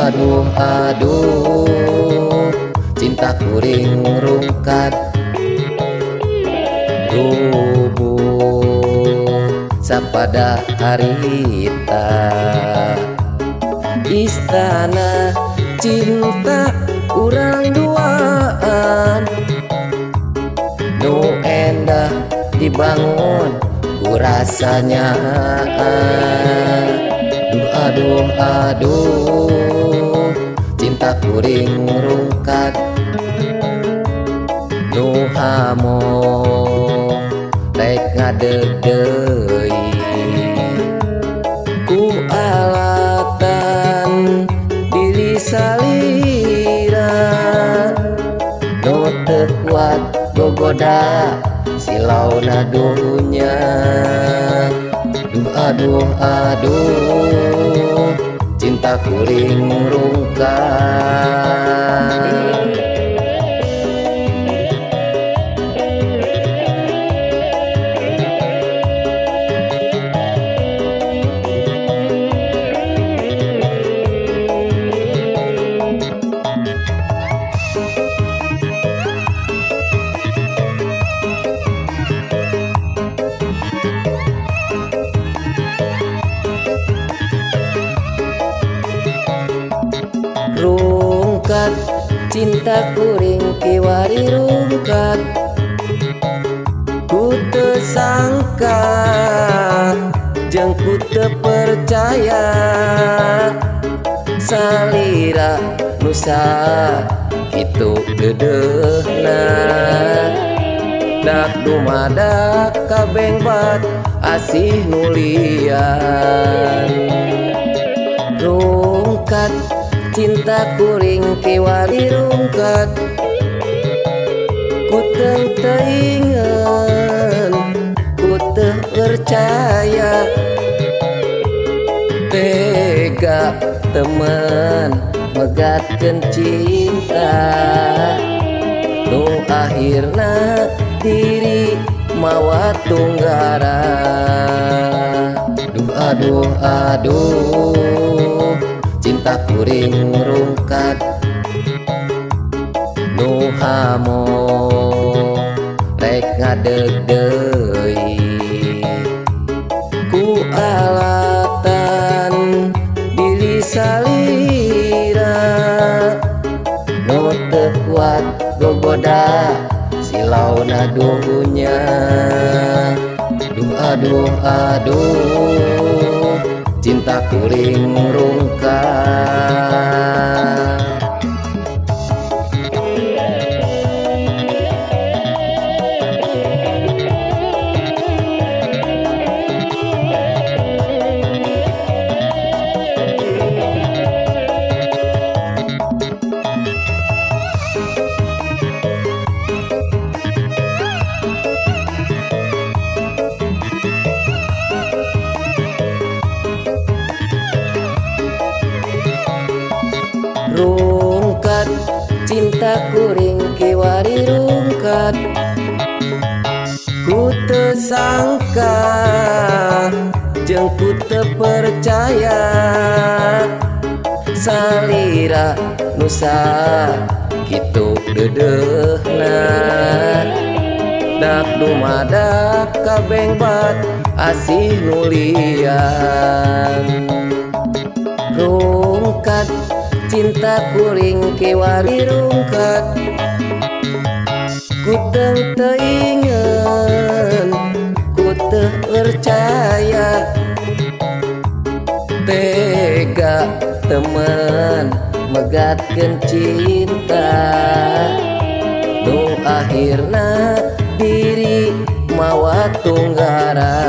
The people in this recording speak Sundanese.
Aduh, aduh, cinta kuring rungkat rubuh sapada harita istana cinta urang duaan nu endah dibangun ku rasanya. Aduh, aduh, cinta kuring rungkat nu hamo rek ngadegdeui ku alatan diri salira nu teu kuat gogoda silauna dunya. Aduh, aduh, cinta kuring rungkat. Rungkat cinta kuring kiwari rungkat ku teu sangka jeung ku teu percaya salira nusa kitu deudeuhna dak dumadak kabengbat asih nulian. Rungkat cinta kuring kiwari rungkat ku teu teingeun ku teu percaya tega temen megatkeun cinta nu akhirna diri mawa tunggara. Aduh, aduh, cinta kuring rungkat nu hamo rek ngadegdeui ku alatan diri salira nu teu kuat gogoda silauna dunya. Aduh, aduh, cinta kuring rungkat. Rungkat cinta kuring kiwari rungkat ku teu sangka jeung ku teu percaya salira nusa kitu deudeuhna dak dumadak kabengbat asih nulian. Rungkat cinta kuring kiwari rungkat ku teu teingeun ku teu percaya tega temen megatkeun cinta nu akhirna diri mawa tunggara.